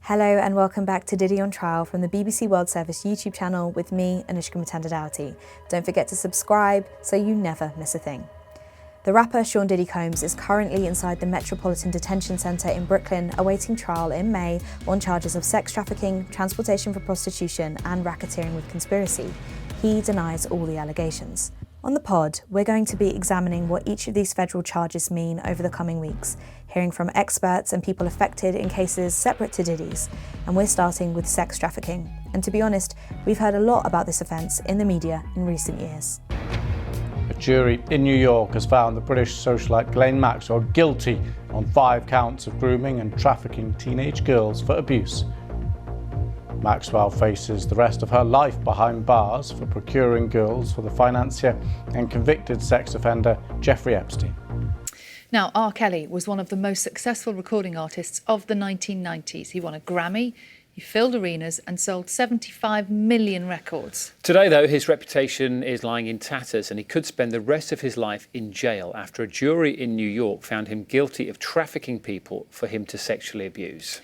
Hello and welcome back to Diddy on Trial from the BBC World Service YouTube channel with me, Anushka Mutanda-Doughty. Don't forget to subscribe so you never miss a thing. The rapper Sean Diddy Combs is currently inside the Metropolitan Detention Centre in Brooklyn awaiting trial in May on charges of sex trafficking, transportation for prostitution and racketeering with conspiracy. He denies all the allegations. On the pod, we're going to be examining what each of these federal charges mean over the coming weeks, hearing from experts and people affected in cases separate to Diddy's, and we're starting with sex trafficking. And to be honest, we've heard a lot about this offence in the media in recent years. A jury in New York has found the British socialite Ghislaine Maxwell guilty on 5 counts of grooming and trafficking teenage girls for abuse. Maxwell faces the rest of her life behind bars for procuring girls for the financier and convicted sex offender Jeffrey Epstein. Now, R. Kelly was one of the most successful recording artists of the 1990s. He won a Grammy, he filled arenas and sold 75 million records. Today, though, his reputation is lying in tatters and he could spend the rest of his life in jail after a jury in New York found him guilty of trafficking people for him to sexually abuse.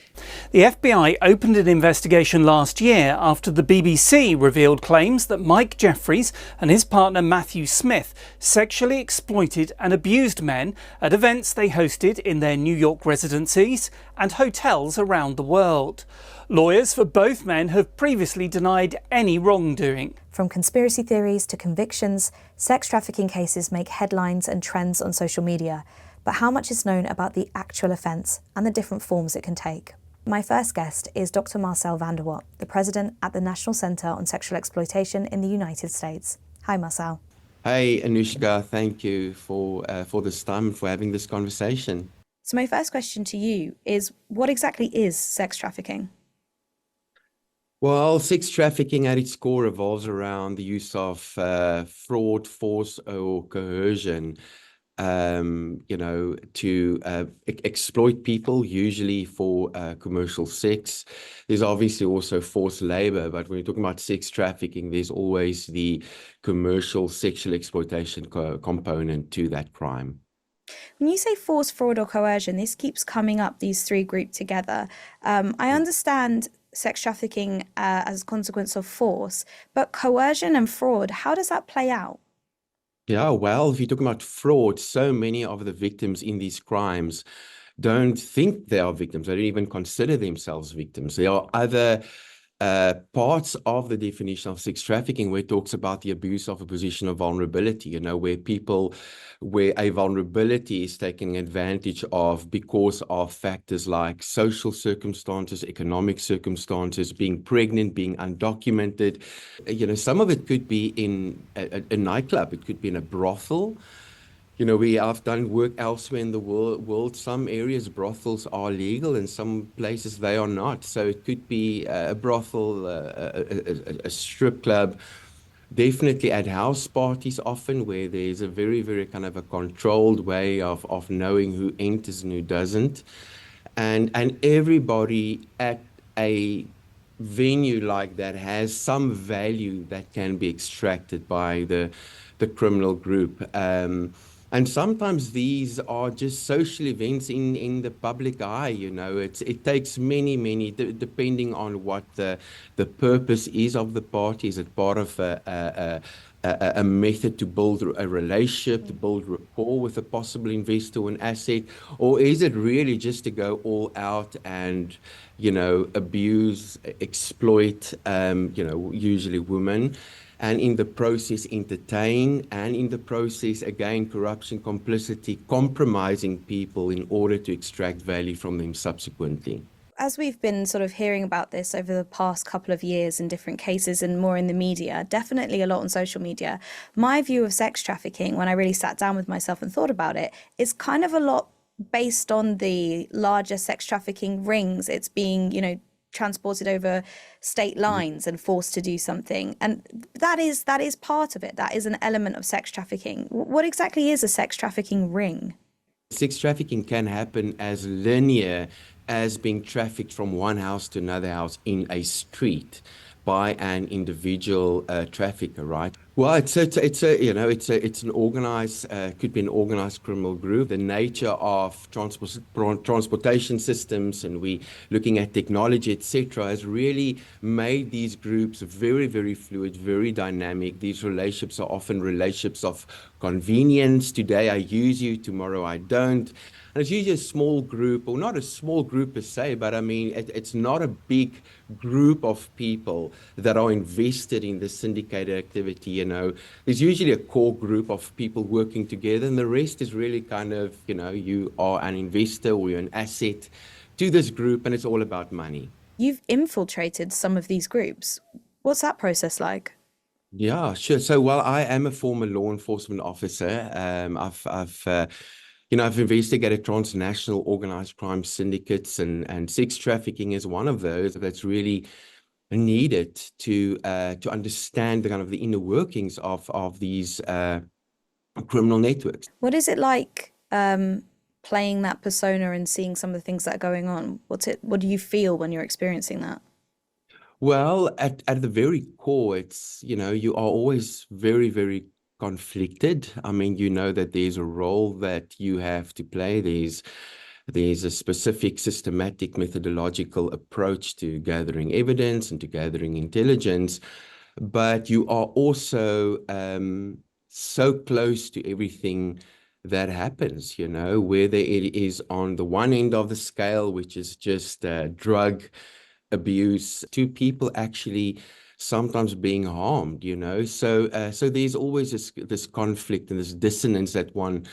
The FBI opened an investigation last year after the BBC revealed claims that Mike Jeffries and his partner Matthew Smith sexually exploited and abused men at events they hosted in their New York residencies and hotels around the world. Lawyers for both men have previously denied any wrongdoing. From conspiracy theories to convictions, sex trafficking cases make headlines and trends on social media. But how much is known about the actual offence and the different forms it can take? My first guest is Dr. Marcel van der Watt, the president at the National Centre on Sexual Exploitation in the United States. Hi, Marcel. Hey, Anushka. Thank you for this time and for having this conversation. So my first question to you is, what exactly is sex trafficking? Well, sex trafficking at its core revolves around the use of fraud, force, or coercion, to exploit people, usually for commercial sex. There's obviously also forced labor, but when you're talking about sex trafficking, there's always the commercial sexual exploitation component to that crime. When you say force, fraud, or coercion, this keeps coming up, these three grouped together. I understand sex trafficking as a consequence of force, but coercion and fraud, how does that play out? Yeah, well, if you're talking about fraud, so many of the victims in these crimes don't think they are victims. They don't even consider themselves victims. There are other parts of the definition of sex trafficking where it talks about the abuse of a position of vulnerability, where a vulnerability is taken advantage of because of factors like social circumstances, economic circumstances, being pregnant, being undocumented. Some of it could be in a nightclub, it could be in a brothel. We have done work elsewhere in the world. Some areas brothels are legal, and some places they are not. So it could be a brothel, a strip club, definitely at house parties often, where there's a very, very kind of a controlled way of knowing who enters and who doesn't. And everybody at a venue like that has some value that can be extracted by the criminal group. And sometimes these are just social events in the public eye. It takes many, depending on what the purpose is of the party. Is it part of a method to build a relationship, to build rapport with a possible investor or an asset? Or is it really just to go all out and, abuse, exploit, usually women, and in the process entertain, and in the process, again, corruption, complicity, compromising people in order to extract value from them subsequently? As we've been sort of hearing about this over the past couple of years in different cases and more in the media, definitely a lot on social media, my view of sex trafficking, when I really sat down with myself and thought about it, is kind of a lot based on the larger sex trafficking rings. It's being, transported over state lines and forced to do something. And that is part of it. That is an element of sex trafficking. What exactly is a sex trafficking ring? Sex trafficking can happen as linear as being trafficked from one house to another house in a street by an individual trafficker, right? Well, it's an organized, could be an organized criminal group. The nature of transportation systems, and we looking at technology, etc., has really made these groups very, very fluid, very dynamic. These relationships are often relationships of convenience. Today I use you, tomorrow I don't. And it's usually a small group, or not a small group per se, but I mean, it's not a big group of people that are invested in this syndicated activity. There's usually a core group of people working together, and the rest is really kind of, you are an investor or you're an asset to this group, and it's all about money. You've infiltrated some of these groups. What's that process like? Yeah, sure. So, well, I am a former law enforcement officer. I've investigated transnational organized crime syndicates, and sex trafficking is one of those that's really needed to understand the kind of the inner workings of these criminal networks. What is it like playing that persona and seeing some of the things that are going on? What do you feel when you're experiencing that? Well, at the very core, it's, you are always very, very conflicted. I mean, that there's a role that you have to play. There's a specific systematic methodological approach to gathering evidence and to gathering intelligence, but you are also so close to everything that happens, whether it is on the one end of the scale, which is just drug abuse, to people actually sometimes being harmed, So there's always this conflict and this dissonance that one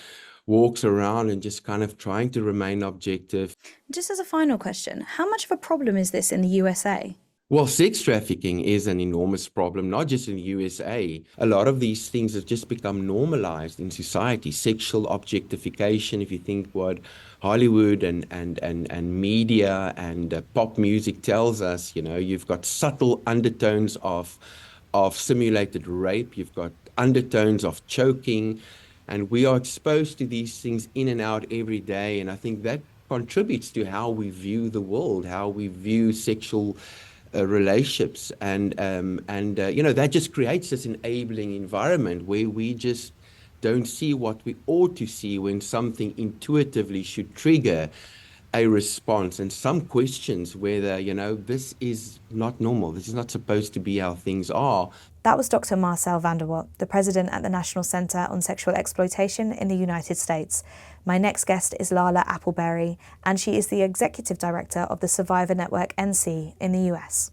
walks around and just kind of trying to remain objective. Just as a final question, how much of a problem is this in the USA? Well, sex trafficking is an enormous problem, not just in the USA. A lot of these things have just become normalized in society. Sexual objectification, if you think what Hollywood and media and pop music tells us, you've got subtle undertones of simulated rape, you've got undertones of choking, and we are exposed to these things in and out every day. And I think that contributes to how we view the world, how we view sexual relationships, and that just creates this enabling environment where we just don't see what we ought to see when something intuitively should trigger a response, and some questions whether this is not normal, this is not supposed to be how things are. That was Dr. Marcel van der Walt, the president at the National Center on Sexual Exploitation in the United States. My next guest is Lala Appleberry, and she is the executive director of the Survivor Network NC in the US.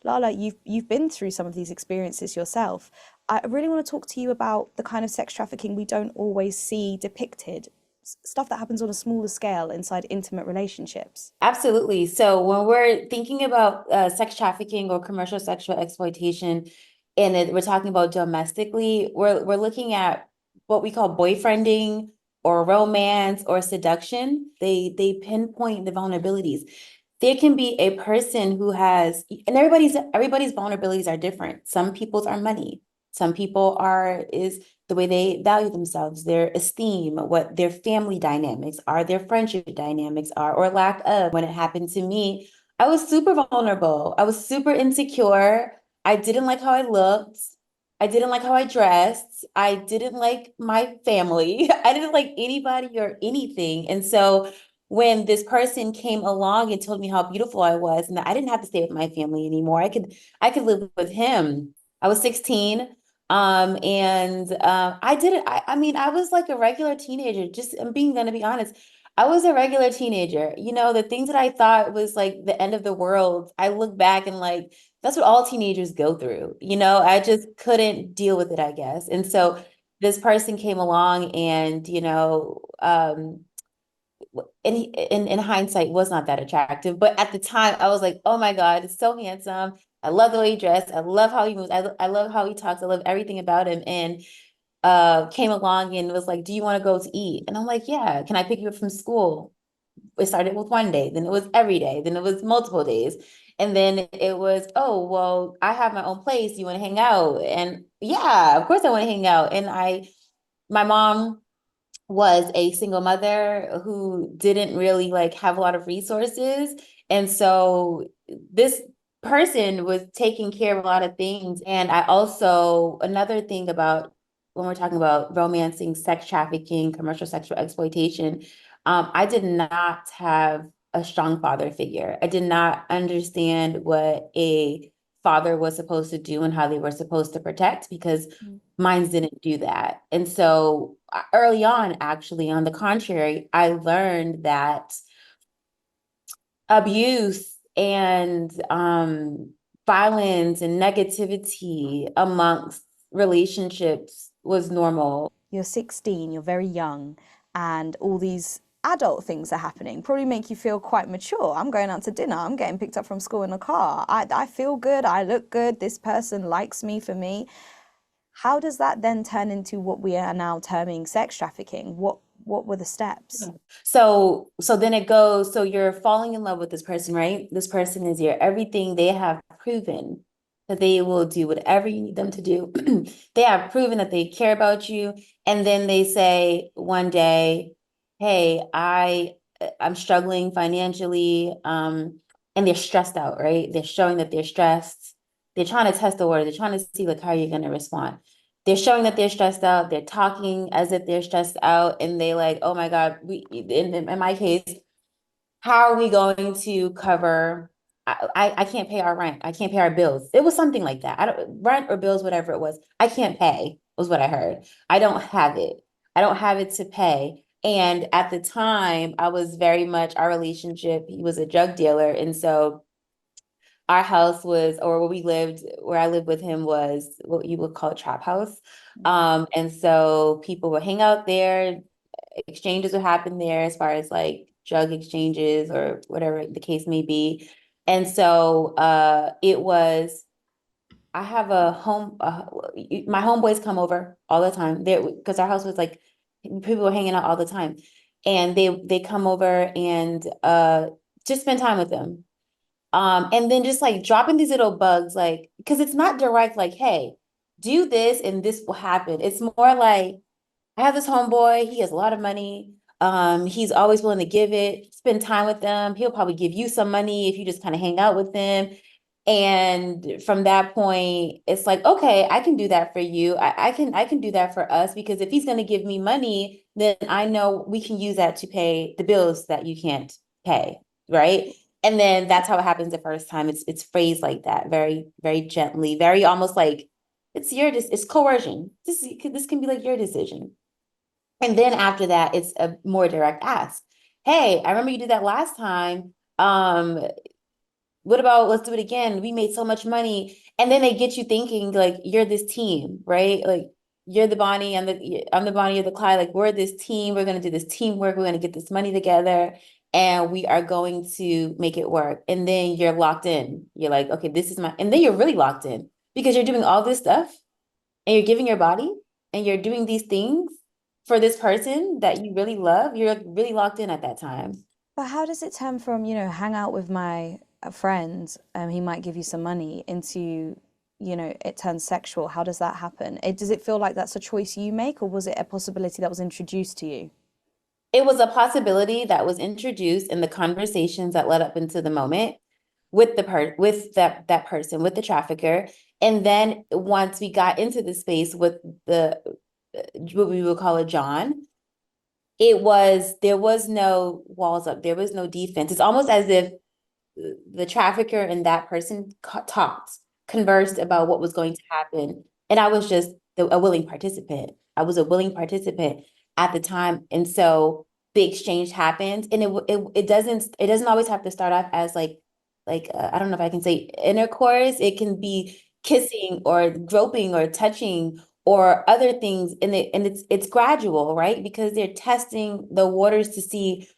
Lala, you've been through some of these experiences yourself. I really want to talk to you about the kind of sex trafficking we don't always see depicted, stuff that happens on a smaller scale inside intimate relationships. Absolutely. So when we're thinking about sex trafficking or commercial sexual exploitation, and we're talking about domestically, we're looking at what we call boyfriending or romance or seduction. They pinpoint the vulnerabilities. There can be a person who has, and everybody's vulnerabilities are different. Some people's are money. Some people is the way they value themselves, their esteem, what their family dynamics are, their friendship dynamics are, or lack of. When it happened to me, I was super vulnerable. I was super insecure. I didn't like how I looked. I didn't like how I dressed. I didn't like my family. I didn't like anybody or anything. And so when this person came along and told me how beautiful I was, and that I didn't have to stay with my family anymore, I could live with him. I was 16. I did it. I mean, I was like a regular teenager. I'm gonna be honest. I was a regular teenager. The things that I thought was like the end of the world, I look back and like, that's what all teenagers go through. I just couldn't deal with it, I guess. And so this person came along and, in hindsight was not that attractive. But at the time I was like, oh my God, it's so handsome. I love the way he dressed. I love how he moves. I love how he talks. I love everything about him. And came along and was like, do you want to go to eat? And I'm like, yeah, can I pick you up from school? It started with one day, then it was every day, then it was multiple days. And then it was, oh, well, I have my own place. You want to hang out? And yeah, of course I want to hang out. And my mom was a single mother who didn't really like have a lot of resources. And so this person was taking care of a lot of things. And I also, another thing about when we're talking about romancing, sex trafficking, commercial sexual exploitation, I did not have a strong father figure. I did not understand what a father was supposed to do and how they were supposed to protect, because mine didn't do that. And so early on, actually, on the contrary, I learned that abuse and violence and negativity amongst relationships was normal. You're 16, you're very young, and all these adult things are happening, probably make you feel quite mature. I'm going out to dinner, I'm getting picked up from school in a car. I feel good, I look good, this person likes me for me. How does that then turn into what we are now terming sex trafficking? What were the steps? So then it goes, so you're falling in love with this person, right? This person is your everything. They have proven that they will do whatever you need them to do. They have proven that they care about you. And then they say one day, hey, I'm struggling financially. And they're stressed out, right? They're showing that they're stressed. They're trying to test the water. They're trying to see like how you're going to respond. They're showing that they're stressed out. They're talking as if they're stressed out, and they like, oh my God, in my case, how are we going to cover? I can't pay our rent. I can't pay our bills. It was something like that. I don't rent or bills, whatever it was. I can't pay was what I heard. I don't have it. I don't have it to pay. And at the time, I was very much our relationship. He was a drug dealer, and so our house was, or where we lived, where I lived with him was what you would call a trap house. And so people would hang out there, exchanges would happen there as far as like drug exchanges or whatever the case may be. And so it was, I have a home, my homeboys come over all the time there because our house was like, people were hanging out all the time. And they come over and just spend time with them. And then just like dropping these little bugs, like, because it's not direct, like, hey, do this and this will happen. It's more like, I have this homeboy, he has a lot of money. He's always willing to give it, spend time with them. He'll probably give you some money if you just kind of hang out with them. And from that point, it's like, okay, I can do that for you. I can do that for us, because if he's going to give me money, then I know we can use that to pay the bills that you can't pay, right? And then that's how it happens the first time. It's phrased like that, very, very gently, very almost like it's coercion. This can be like your decision. And then after that, it's a more direct ask. Hey, I remember you did that last time. What about let's do it again? We made so much money. And then they get you thinking like you're this team, right? Like you're the Bonnie, I'm the Bonnie, you're the Clyde. Like we're this team, we're gonna do this teamwork, we're gonna get this money together, and we are going to make it work. And then you're locked in. You're like, okay, this is and then you're really locked in because you're doing all this stuff and you're giving your body and you're doing these things for this person that you really love. You're really locked in at that time. But how does it turn from, hang out with my friend, he might give you some money, into, it turns sexual? How does that happen? Does it feel like that's a choice you make, or was it a possibility that was introduced to you? It was a possibility that was introduced in the conversations that led up into the moment with that person, with the trafficker. And then once we got into the space with what we would call a John, there was no walls up, there was no defense. It's almost as if the trafficker and that person conversed about what was going to happen. And I was just a willing participant. I was a willing participant at the time. And so the exchange happened, and it doesn't always have to start off as like I don't know if I can say intercourse. It can be kissing or groping or touching or other things. And it's gradual, right? Because they're testing the waters to see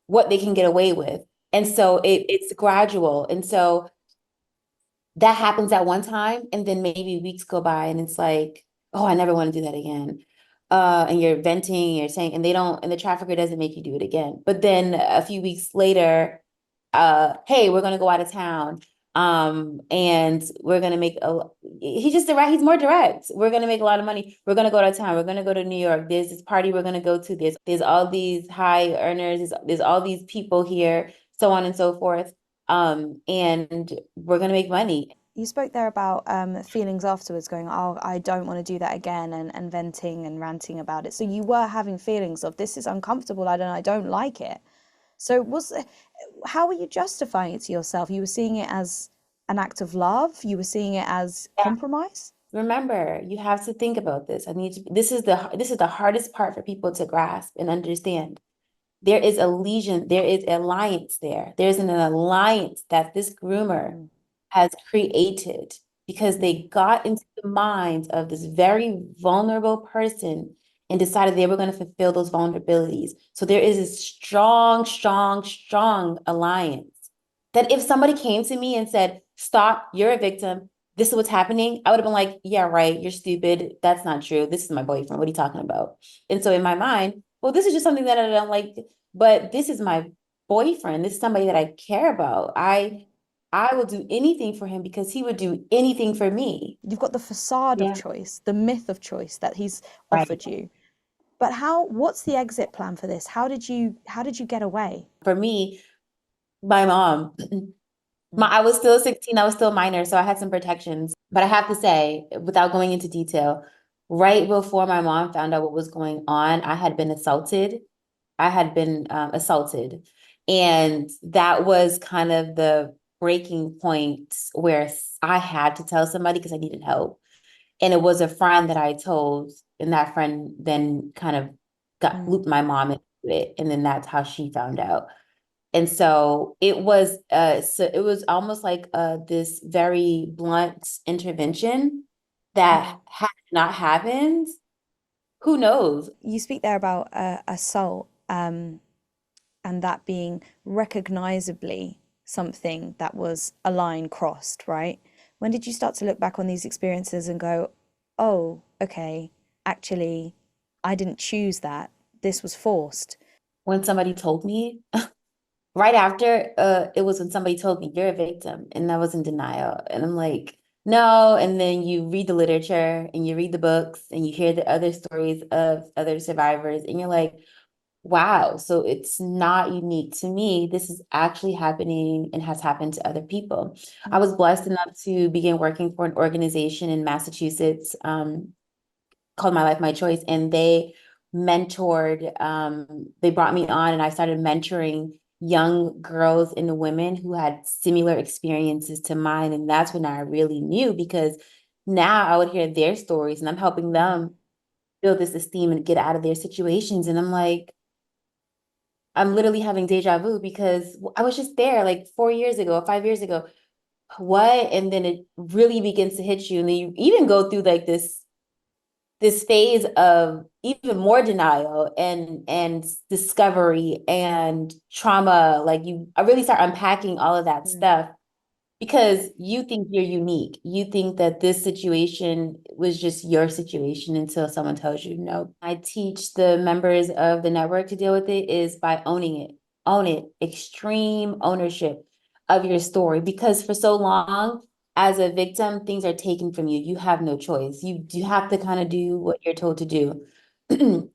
what they can get away with. And so it's gradual. And so that happens at one time, and then maybe weeks go by and it's like, oh, I never want to do that again. And you're venting, you're saying, and the trafficker doesn't make you do it again. But then a few weeks later, hey, we're gonna go out of town. And we're gonna make he's more direct. We're gonna make a lot of money. We're gonna go out of town. We're gonna go to New York. There's this party we're gonna go to. There's all these high earners. There's all these people here, so on and so forth. And we're going to make money. You spoke there about feelings afterwards, going, oh, I don't want to do that again, and venting and ranting about it. So you were having feelings of, this is uncomfortable, I don't like it. So how were you justifying it to yourself? You were seeing it as an act of love? You were seeing it as compromise? Remember, you have to think about this. This is the hardest part for people to grasp and understand. There is a legion, there is alliance there. There's an alliance that this groomer has created because they got into the minds of this very vulnerable person and decided they were going to fulfill those vulnerabilities. So there is a strong, strong, strong alliance that if somebody came to me and said, stop, you're a victim, this is what's happening, I would have been like, yeah, right, you're stupid. That's not true. This is my boyfriend. What are you talking about? And so in my mind, well, this is just something that I don't like, but this is my boyfriend. This is somebody that I care about. I will do anything for him because he would do anything for me. You've got the facade of choice, the myth of choice that he's offered you. But what's the exit plan for this? How did you get away? For me, my mom, I was still 16, I was still a minor, so I had some protections. But I have to say, without going into detail, right before my mom found out what was going on, I had been assaulted. And that was kind of the breaking point where I had to tell somebody because I needed help. And it was a friend that I told, and that friend then kind of looped my mom into it. And then that's how she found out. And so it was almost like this very blunt intervention that had not happened. Who knows? You speak there about assault, and that being recognizably something that was a line crossed, right? When did you start to look back on these experiences and go, oh, okay, actually, I didn't choose that. This was forced. When somebody told me, right after, it was when somebody told me, you're a victim. And I was in denial. And I'm like, no. And then you read the literature and you read the books and you hear the other stories of other survivors. And you're like, wow, so it's not unique to me. This is actually happening and has happened to other people. I was blessed enough to begin working for an organization in Massachusetts called My Life, My Choice. And they mentored, they brought me on and I started mentoring young girls and women who had similar experiences to mine. And that's when I really knew, because now I would hear their stories and I'm helping them build this esteem and get out of their situations. And I'm like, I'm literally having deja vu because I was just there like 4 years ago, 5 years ago. What? And then it really begins to hit you. And then you even go through like this phase of even more denial and discovery and trauma. Like I really start unpacking all of that stuff because you think you're unique. You think that this situation was just your situation until someone tells you no. I teach the members of the network to deal with it is by owning it. Own it. Extreme ownership of your story, because for so long, as a victim, things are taken from you. You have no choice. You have to kind of do what you're told to do.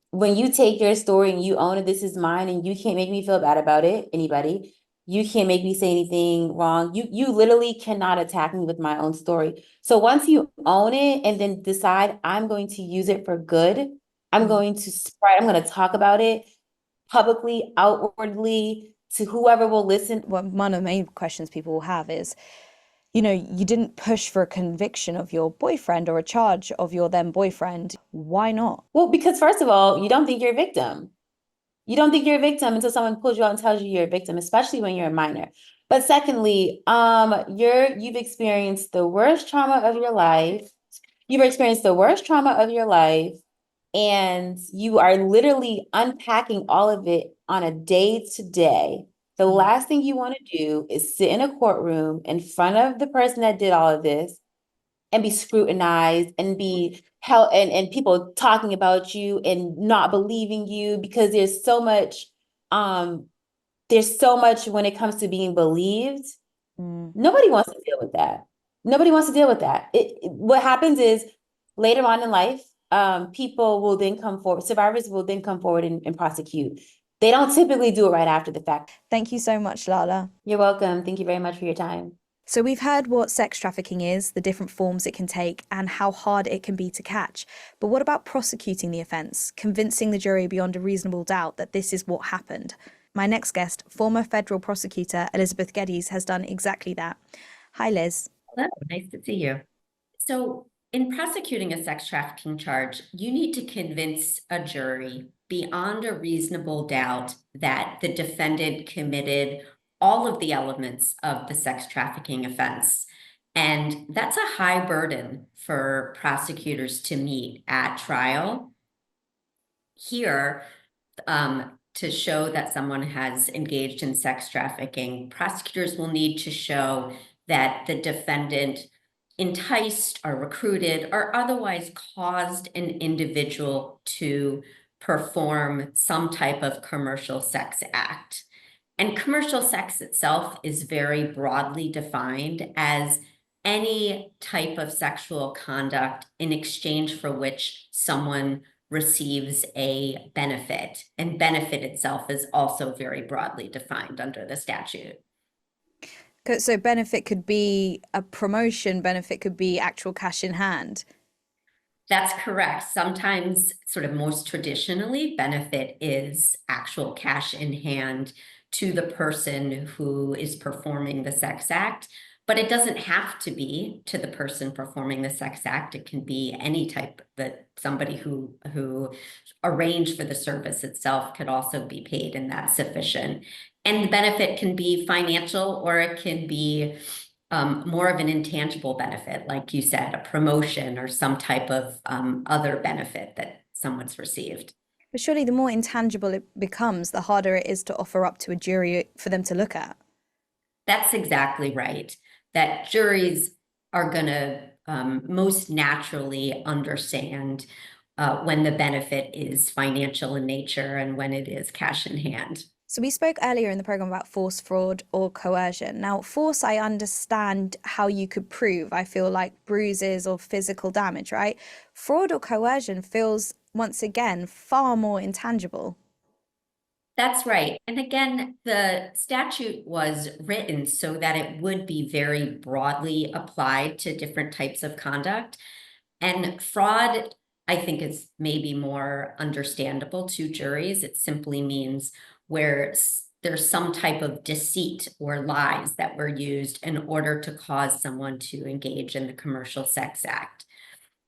When you take your story and you own it, this is mine, and you can't make me feel bad about it, anybody. You can't make me say anything wrong. You literally cannot attack me with my own story. So once you own it and then decide I'm going to use it for good, I'm going to spread, I'm going to talk about it publicly, outwardly, to whoever will listen. Well, one of the main questions people will have is, you know, you didn't push for a conviction of your boyfriend or a charge of your then boyfriend. Why not? Well, because first of all, you don't think you're a victim. You don't think you're a victim until someone pulls you out and tells you you're a victim, especially when you're a minor. But secondly, you've experienced the worst trauma of your life. You've experienced the worst trauma of your life, and you are literally unpacking all of it on a day-to-day. The last thing you want to do is sit in a courtroom in front of the person that did all of this and be scrutinized and be held and people talking about you and not believing you, because there's so much when it comes to being believed. Nobody wants to deal with that. Nobody wants to deal with that. What happens is later on in life, people will then come forward, survivors will then come forward and prosecute. they don't typically do it right after the fact. Thank you so much, Lala. You're welcome. Thank you very much for your time. So we've heard what sex trafficking is, the different forms it can take, and how hard it can be to catch. But what about prosecuting the offence, convincing the jury beyond a reasonable doubt that this is what happened? My next guest, former federal prosecutor Elizabeth Geddes, has done exactly that. Hi, Liz. Hello, nice to see you. So in prosecuting a sex trafficking charge, you need to convince a jury beyond a reasonable doubt that the defendant committed all of the elements of the sex trafficking offense. And that's a high burden for prosecutors to meet at trial. Here, to show that someone has engaged in sex trafficking, prosecutors will need to show that the defendant enticed or recruited or otherwise caused an individual to perform some type of commercial sex act. And commercial sex itself is very broadly defined as any type of sexual conduct in exchange for which someone receives a benefit. And benefit itself is also very broadly defined under the statute. So benefit could be a promotion, benefit could be actual cash in hand. That's correct. Sometimes, sort of most traditionally, benefit is actual cash in hand to the person who is performing the sex act, but it doesn't have to be to the person performing the sex act. It can be any type, that somebody who arranged for the service itself could also be paid, and that's sufficient. And the benefit can be financial, or it can be more of an intangible benefit, like you said, a promotion or some type of other benefit that someone's received. But surely the more intangible it becomes, the harder it is to offer up to a jury for them to look at. That's exactly right. That juries are going to most naturally understand when the benefit is financial in nature and when it is cash in hand. So we spoke earlier in the program about force, fraud, or coercion. Now, force, I understand how you could prove. I feel like bruises or physical damage, right? Fraud or coercion feels, once again, far more intangible. That's right. And again, the statute was written so that it would be very broadly applied to different types of conduct. And fraud, I think, is maybe more understandable to juries. It simply means where there's some type of deceit or lies that were used in order to cause someone to engage in the commercial sex act.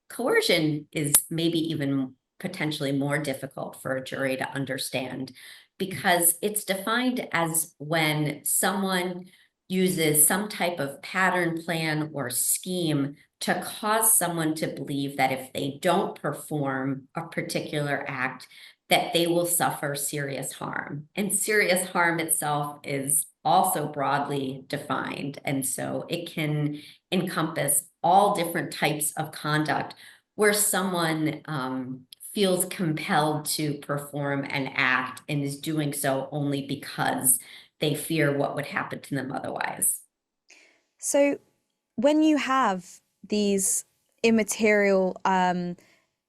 Coercion is maybe even potentially more difficult for a jury to understand, because it's defined as when someone uses some type of pattern, plan, or scheme to cause someone to believe that if they don't perform a particular act, that they will suffer serious harm. And serious harm itself is also broadly defined. And so it can encompass all different types of conduct where someone feels compelled to perform an act and is doing so only because they fear what would happen to them otherwise. So when you have these immaterial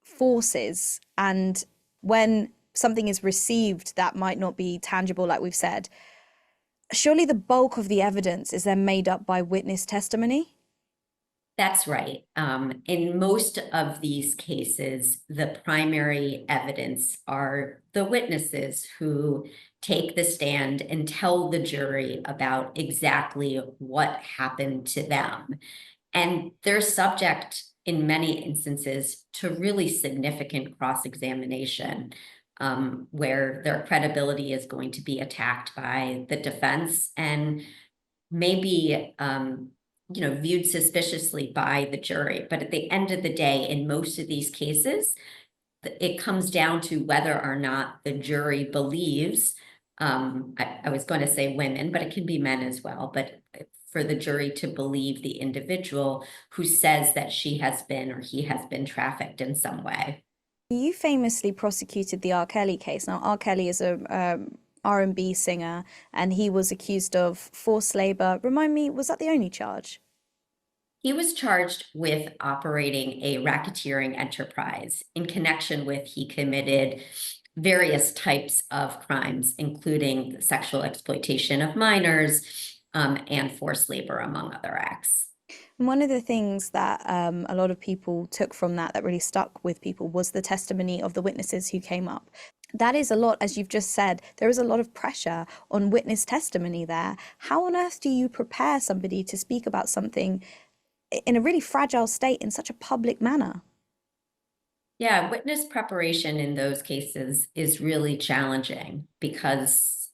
forces, and when something is received that might not be tangible, like we've said, surely the bulk of the evidence is then made up by witness testimony? That's right. In most of these cases, the primary evidence are the witnesses who take the stand and tell the jury about exactly what happened to them. And they're subject, in many instances, to really significant cross-examination, where their credibility is going to be attacked by the defense and maybe viewed suspiciously by the jury. But at the end of the day, in most of these cases, it comes down to whether or not the jury believes, I was going to say women, but it can be men as well, but for the jury to believe the individual who says that she has been or he has been trafficked in some way. You famously prosecuted the R. Kelly case. Now, R. Kelly is a R&B singer, and he was accused of forced labor. Remind me, was that the only charge? He was charged with operating a racketeering enterprise in connection with he committed various types of crimes, including sexual exploitation of minors and forced labor, among other acts. And one of the things that a lot of people took from that really stuck with people was the testimony of the witnesses who came up. That is a lot, as you've just said, there is a lot of pressure on witness testimony there. How on earth do you prepare somebody to speak about something in a really fragile state in such a public manner? Yeah, witness preparation in those cases is really challenging because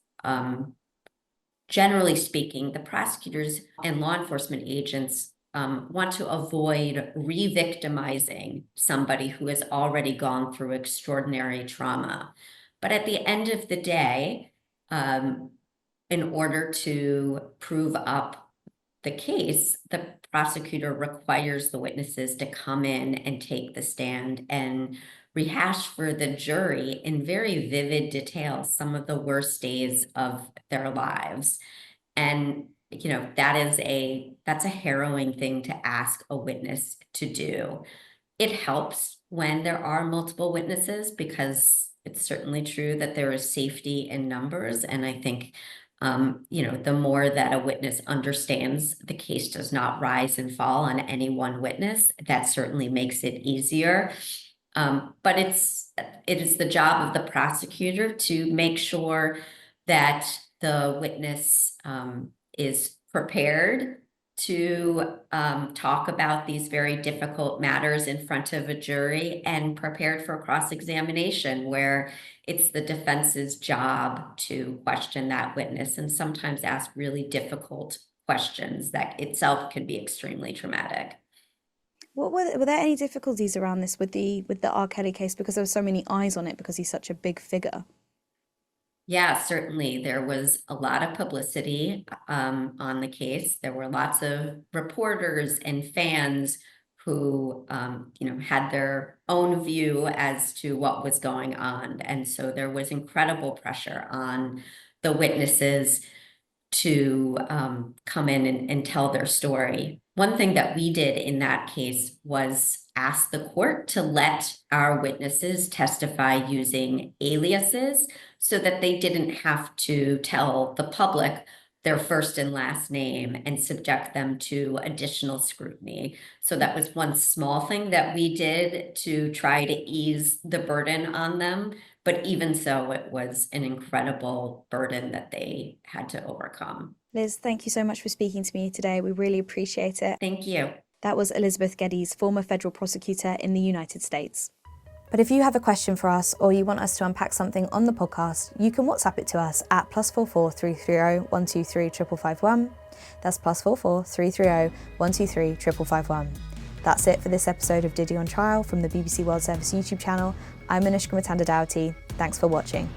generally speaking, the prosecutors and law enforcement agents want to avoid re-victimizing somebody who has already gone through extraordinary trauma. But at the end of the day, in order to prove up the case, the prosecutor requires the witnesses to come in and take the stand and rehash for the jury in very vivid detail some of the worst days of their lives. And you know, that's a harrowing thing to ask a witness to do. It helps when there are multiple witnesses because it's certainly true that there is safety in numbers. And I think, you know, the more that a witness understands the case does not rise and fall on any one witness, that certainly makes it easier. But it is the job of the prosecutor to make sure that the witness is prepared to talk about these very difficult matters in front of a jury and prepared for cross-examination, where it's the defense's job to question that witness and sometimes ask really difficult questions that itself can be extremely traumatic. Were there any difficulties around this with the R. Kelly case, because there were so many eyes on it because he's such a big figure? Yeah, certainly. There was a lot of publicity on the case. There were lots of reporters and fans who, you know, had their own view as to what was going on. And so there was incredible pressure on the witnesses to come in and tell their story. One thing that we did in that case was ask the court to let our witnesses testify using aliases so that they didn't have to tell the public their first and last name and subject them to additional scrutiny. So that was one small thing that we did to try to ease the burden on them. But even so, it was an incredible burden that they had to overcome. Liz, thank you so much for speaking to me today. We really appreciate it. Thank you. That was Elizabeth Geddes, former federal prosecutor in the United States. But if you have a question for us or you want us to unpack something on the podcast, you can WhatsApp it to us at +44 330 123 551. That's +44 330 123 551. That's it for this episode of Diddy on Trial from the BBC World Service YouTube channel. I'm Anushka Matanda-Dowty. Thanks for watching.